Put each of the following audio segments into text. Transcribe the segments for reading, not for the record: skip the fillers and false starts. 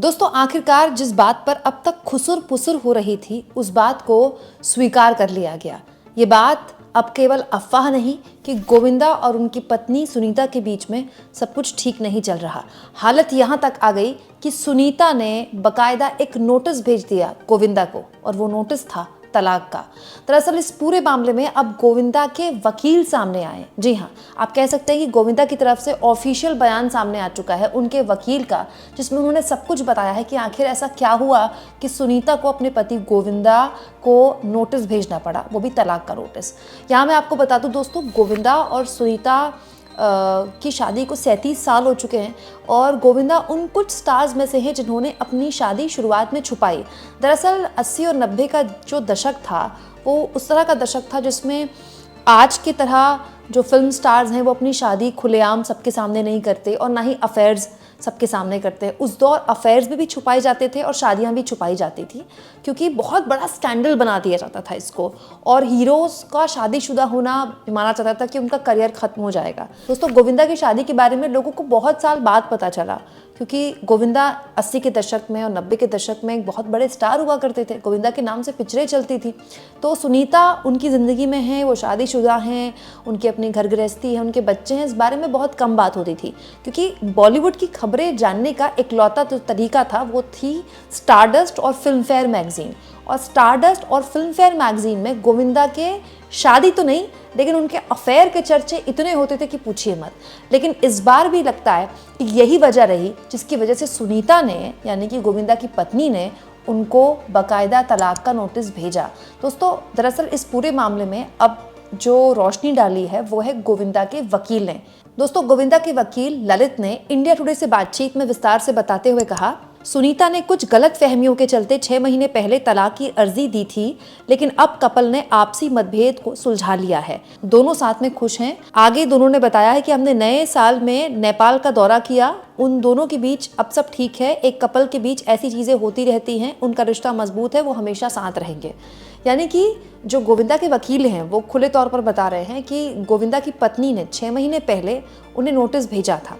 दोस्तों आखिरकार जिस बात पर अब तक खुसुर पुसुर हो रही थी उस बात को स्वीकार कर लिया गया। ये बात अब केवल अफवाह नहीं कि गोविंदा और उनकी पत्नी सुनीता के बीच में सब कुछ ठीक नहीं चल रहा। हालत यहाँ तक आ गई कि सुनीता ने बकायदा एक नोटिस भेज दिया गोविंदा को, और वो नोटिस था तलाक का। दरअसल इस पूरे मामले में अब गोविंदा के वकील सामने आए। जी हाँ, आप कह सकते हैं कि गोविंदा की तरफ से ऑफिशियल बयान सामने आ चुका है उनके वकील का, जिसमें उन्होंने सब कुछ बताया है कि आखिर ऐसा क्या हुआ कि सुनीता को अपने पति गोविंदा को नोटिस भेजना पड़ा, वो भी तलाक का नोटिस। यहाँ मैं आपको बता दूं दोस्तों, गोविंदा और सुनीता की शादी को 37 साल हो चुके हैं और गोविंदा उन कुछ स्टार्स में से हैं जिन्होंने अपनी शादी शुरुआत में छुपाई। दरअसल 80 और 90 का जो दशक था वो उस तरह का दशक था जिसमें आज की तरह जो फिल्म स्टार्स हैं वो अपनी शादी खुलेआम सबके सामने नहीं करते और ना ही अफेयर्स सबके सामने करते हैं। उस दौर अफेयर्स भी छुपाए जाते थे और शादियां भी छुपाई जाती थी, क्योंकि बहुत बड़ा स्कैंडल बना दिया जाता था इसको, और हीरोज़ का शादीशुदा होना माना जाता था कि उनका करियर ख़त्म हो जाएगा। दोस्तों गोविंदा की शादी के बारे में लोगों को बहुत साल बाद पता चला, क्योंकि गोविंदा 80 के दशक में और 90 के दशक में एक बहुत बड़े स्टार हुआ करते थे। गोविंदा के नाम से पिक्चरें चलती थी। तो सुनीता उनकी ज़िंदगी में है, वो शादीशुदा हैं, उनकी अपनी घर गृहस्थी है, उनके बच्चे हैं, इस बारे में बहुत कम बात होती थी, क्योंकि बॉलीवुड की खबरें जानने का इकलौता जो तरीका था वो थी स्टारडस्ट और फिल्म फेयर मैगजीन। और स्टारडस्ट और फिल्म फेयर मैगजीन में गोविंदा के शादी तो नहीं लेकिन उनके अफेयर के चर्चे इतने होते थे कि पूछिए मत। लेकिन इस बार भी लगता है कि यही वजह रही जिसकी वजह से सुनीता ने, यानी कि गोविंदा की पत्नी ने, उनको बाकायदा तलाक का नोटिस भेजा। दोस्तों दरअसल इस पूरे मामले में अब जो रोशनी डाली है वो है गोविंदा के वकील ने। दोस्तों गोविंदा के वकील ललित ने इंडिया टुडे से बातचीत में विस्तार से बताते हुए कहा, सुनीता ने कुछ गलत फहमियों के चलते 6 महीने पहले तलाक की अर्जी दी थी, लेकिन अब कपल ने आपसी मतभेद को सुलझा लिया है। दोनों साथ में खुश हैं। आगे दोनों ने बताया है कि हमने नए साल में नेपाल का दौरा किया, उन दोनों के बीच अब सब ठीक है। एक कपल के बीच ऐसी चीज़ें होती रहती हैं, उनका रिश्ता मजबूत है, वो हमेशा साथ रहेंगे। यानी कि जो गोविंदा के वकील हैं वो खुले तौर पर बता रहे हैं कि गोविंदा की पत्नी ने 6 महीने पहले उन्हें नोटिस भेजा था,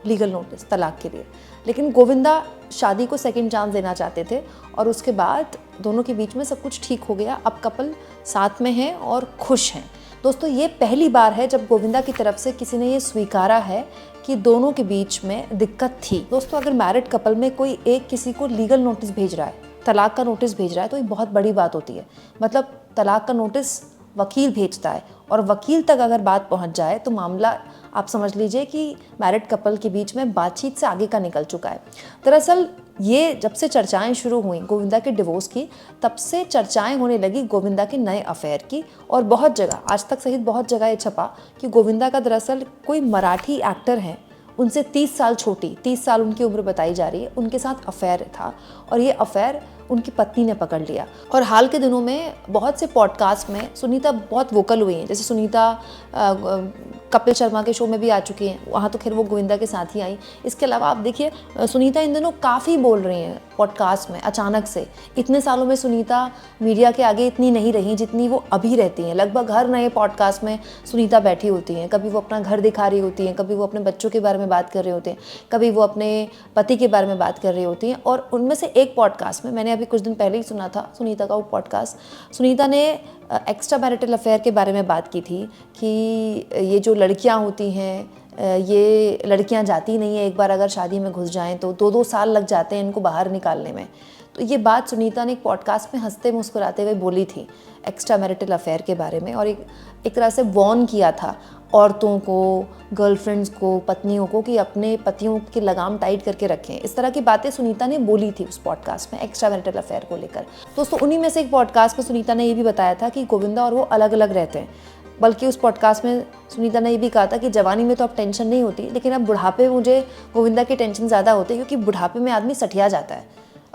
लीगल नोटिस तलाक के लिए, लेकिन गोविंदा शादी को सेकंड चांस देना चाहते थे और उसके बाद दोनों के बीच में सब कुछ ठीक हो गया। अब कपल साथ में हैं और खुश हैं। दोस्तों ये पहली बार है जब गोविंदा की तरफ से किसी ने ये स्वीकारा है कि दोनों के बीच में दिक्कत थी। दोस्तों अगर मैरिड कपल में कोई एक किसी को लीगल नोटिस भेज रहा है, तलाक का नोटिस भेज रहा है, तो ये बहुत बड़ी बात होती है। मतलब तलाक का नोटिस वकील भेजता है और वकील तक अगर बात पहुंच जाए तो मामला आप समझ लीजिए कि मैरिड कपल के बीच में बातचीत से आगे का निकल चुका है। दरअसल ये जब से चर्चाएं शुरू हुई गोविंदा के डिवोर्स की, तब से चर्चाएं होने लगी गोविंदा के नए अफेयर की, और बहुत जगह, आज तक सहित बहुत जगह ये छपा कि गोविंदा का दरअसल कोई मराठी एक्टर है, उनसे 30 साल छोटी, 30 साल उनकी उम्र बताई जा रही है, उनके साथ अफेयर था और ये अफेयर उनकी पत्नी ने पकड़ लिया। और हाल के दिनों में बहुत से पॉडकास्ट में सुनीता बहुत वोकल हुई हैं। जैसे सुनीता कपिल शर्मा के शो में भी आ चुकी हैं, वहाँ तो खैर वो गोविंदा के साथ ही आई। इसके अलावा आप देखिए सुनीता इन दिनों काफ़ी बोल रही हैं पॉडकास्ट में। अचानक से इतने सालों में सुनीता मीडिया के आगे इतनी नहीं रही जितनी वो अभी रहती हैं। लगभग हर नए पॉडकास्ट में सुनीता बैठी होती हैं। कभी वो अपना घर दिखा रही होती हैं, कभी वो अपने बच्चों के बारे में बात कर रहे होते हैं, कभी वो अपने पति के बारे में बात कर रही होती हैं। और उनमें से एक पॉडकास्ट में मैंने अभी कुछ दिन पहले ही सुना था सुनीता का वो पॉडकास्ट, सुनीता ने एक्स्ट्रा मैरिटल अफेयर के बारे में बात की थी कि ये जो लड़कियां होती हैं, ये लड़कियां जाती नहीं है, एक बार अगर शादी में घुस जाएं तो 2-2 साल लग जाते हैं इनको बाहर निकालने में। तो ये बात सुनीता ने एक पॉडकास्ट में हंसते मुस्कुराते हुए बोली थी एक्स्ट्रा मैरिटल अफेयर के बारे में, और एक तरह से वॉर्न किया था औरतों को, गर्लफ्रेंड्स को, पत्नियों को कि अपने पतियों की लगाम टाइट करके रखें। इस तरह की बातें सुनीता ने बोली थी उस पॉडकास्ट में एक्स्ट्रा मैरिटल अफेयर को लेकर। दोस्तों उन्हीं में से एक पॉडकास्ट में सुनीता ने ये भी बताया था कि गोविंदा और वो अलग अलग रहते हैं। बल्कि उस पॉडकास्ट में सुनीता ने ये भी कहा था कि जवानी में तो अब टेंशन नहीं होती, लेकिन अब बुढ़ापे में मुझे गोविंदा की टेंशन ज़्यादा होती है, क्योंकि बुढ़ापे में आदमी सठिया जाता है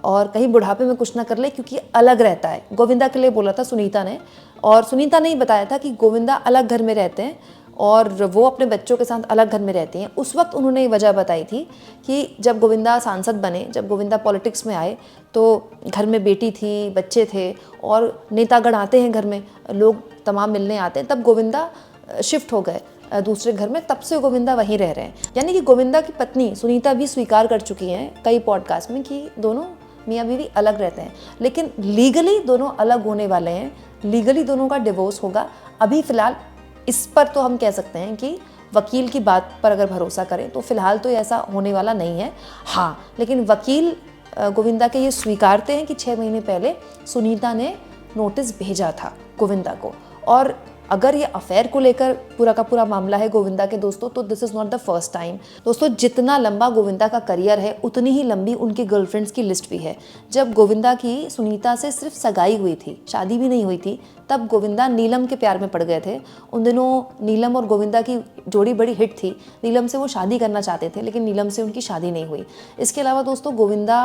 और कहीं बुढ़ापे में कुछ ना कर ले, क्योंकि अलग रहता है। गोविंदा के लिए बोला था सुनीता ने, और सुनीता ने ही बताया था कि गोविंदा अलग घर में रहते हैं और वो अपने बच्चों के साथ अलग घर में रहती हैं। उस वक्त उन्होंने ये वजह बताई थी कि जब गोविंदा सांसद बने, जब गोविंदा पॉलिटिक्स में आए, तो घर में बेटी थी, बच्चे थे और नेतागण आते हैं घर में, लोग तमाम मिलने आते हैं, तब गोविंदा शिफ्ट हो गए दूसरे घर में, तब से गोविंदा वहीं रह रहे हैं। यानी कि गोविंदा की पत्नी सुनीता भी स्वीकार कर चुकी हैं कई पॉडकास्ट में कि दोनों मियाँ बीवी अलग रहते हैं, लेकिन लीगली दोनों अलग होने वाले हैं, लीगली दोनों का डिवोर्स होगा। अभी फ़िलहाल इस पर तो हम कह सकते हैं कि वकील की बात पर अगर भरोसा करें तो फ़िलहाल तो ऐसा होने वाला नहीं है। हाँ, लेकिन वकील गोविंदा के ये स्वीकारते हैं कि 6 महीने पहले सुनीता ने नोटिस भेजा था गोविंदा को। और अगर ये अफेयर को लेकर पूरा का पूरा मामला है गोविंदा के दोस्तों, तो this is not the first time. दोस्तों, जितना लंबा गोविंदा का करियर है उतनी ही लंबी उनकी गर्लफ्रेंड्स की लिस्ट भी है। जब गोविंदा की सुनीता से सिर्फ सगाई हुई थी, शादी भी नहीं हुई थी, तब गोविंदा नीलम के प्यार में पड़ गए थे। उन दिनों नीलम और गोविंदा की जोड़ी बड़ी हिट थी। नीलम से वो शादी करना चाहते थे, लेकिन नीलम से उनकी शादी नहीं हुई। इसके अलावा दोस्तों, गोविंदा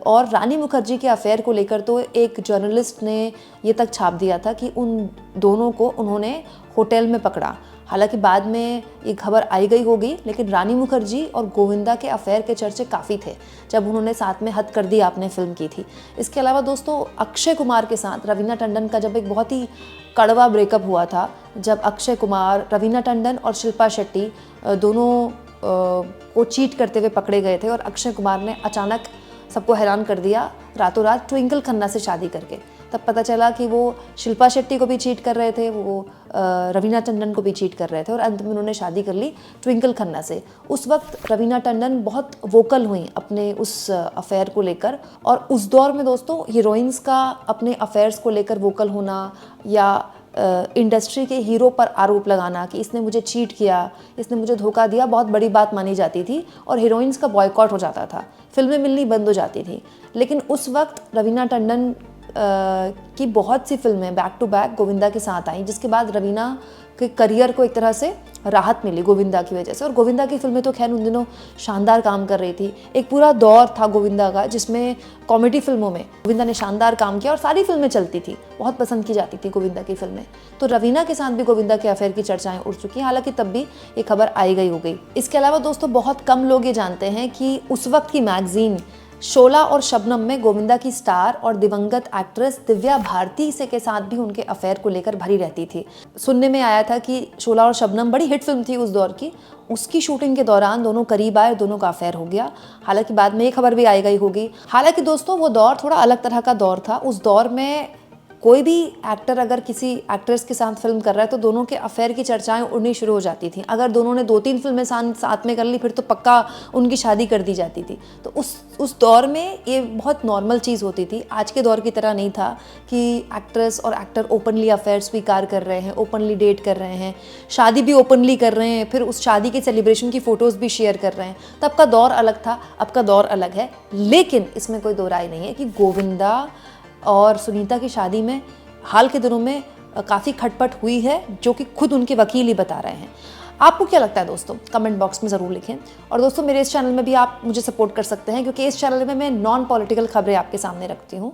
और रानी मुखर्जी के अफेयर को लेकर तो एक जर्नलिस्ट ने ये तक छाप दिया था कि उन दोनों को उन्होंने होटल में पकड़ा। हालांकि बाद में ये खबर आई गई होगी, लेकिन रानी मुखर्जी और गोविंदा के अफेयर के चर्चे काफ़ी थे जब उन्होंने साथ में हद कर दी आपने फिल्म की थी। इसके अलावा दोस्तों, अक्षय कुमार के साथ रवीना टंडन का जब एक बहुत ही कड़वा ब्रेकअप हुआ था, जब अक्षय कुमार, रवीना टंडन और शिल्पा शेट्टी दोनों को चीट करते हुए पकड़े गए थे और अक्षय कुमार ने अचानक सबको हैरान कर दिया रातों रात ट्विंकल खन्ना से शादी करके। तब पता चला कि वो शिल्पा शेट्टी को भी चीट कर रहे थे, वो रवीना टंडन को भी चीट कर रहे थे और अंत में उन्होंने शादी कर ली ट्विंकल खन्ना से। उस वक्त रवीना टंडन बहुत वोकल हुई अपने उस अफेयर को लेकर। और उस दौर में दोस्तों, हीरोइंस का अपने अफेयर्स को लेकर वोकल होना या इंडस्ट्री के हीरो पर आरोप लगाना कि इसने मुझे चीट किया, इसने मुझे धोखा दिया, बहुत बड़ी बात मानी जाती थी और हीरोइंस का बॉयकॉट हो जाता था, फिल्में मिलनी बंद हो जाती थी। लेकिन उस वक्त रवीना टंडन की बहुत सी फिल्में बैक टू बैक गोविंदा के साथ आई, जिसके बाद रवीना के करियर को एक तरह से राहत मिली गोविंदा की वजह से। और गोविंदा की फिल्में तो खैर उन दिनों शानदार काम कर रही थी। एक पूरा दौर था गोविंदा का जिसमें कॉमेडी फिल्मों में गोविंदा ने शानदार काम किया और सारी फिल्में चलती थी, बहुत पसंद की जाती थी गोविंदा की फिल्में। तो रवीना के साथ भी गोविंदा के अफेयर की चर्चाएं उड़ चुकी हैं, हालांकि तब भी ये खबर आई गई हो गई। इसके अलावा दोस्तों, बहुत कम लोग ये जानते हैं कि उस वक्त की मैगजीन शोला और शबनम में गोविंदा की स्टार और दिवंगत एक्ट्रेस दिव्या भारती से के साथ भी उनके अफेयर को लेकर भरी रहती थी। सुनने में आया था कि शोला और शबनम बड़ी हिट फिल्म थी उस दौर की, उसकी शूटिंग के दौरान दोनों करीब आए, दोनों का अफेयर हो गया। हालांकि बाद में ये खबर भी आई गई होगी। हालांकि दोस्तों, वो दौर थोड़ा अलग तरह का दौर था। उस दौर में कोई भी एक्टर अगर किसी एक्ट्रेस के साथ फिल्म कर रहा है तो दोनों के अफेयर की चर्चाएं उड़नी शुरू हो जाती थी। अगर दोनों ने 2-3 फिल्में साथ में कर ली फिर तो पक्का उनकी शादी कर दी जाती थी। तो उस दौर में ये बहुत नॉर्मल चीज़ होती थी। आज के दौर की तरह नहीं था कि एक्ट्रेस और एक्टर ओपनली अफेयर स्वीकार कर रहे हैं, ओपनली डेट कर रहे हैं, शादी भी ओपनली कर रहे हैं, फिर उस शादी के सेलिब्रेशन की फ़ोटोज़ भी शेयर कर रहे हैं। तब का दौर अलग था, अब का दौर अलग है। लेकिन इसमें कोई दो राय नहीं है कि गोविंदा और सुनीता की शादी में हाल के दिनों में काफ़ी खटपट हुई है, जो कि खुद उनके वकील ही बता रहे हैं। आपको क्या लगता है दोस्तों, कमेंट बॉक्स में ज़रूर लिखें। और दोस्तों, मेरे इस चैनल में भी आप मुझे सपोर्ट कर सकते हैं, क्योंकि इस चैनल में मैं नॉन पॉलिटिकल खबरें आपके सामने रखती हूँ।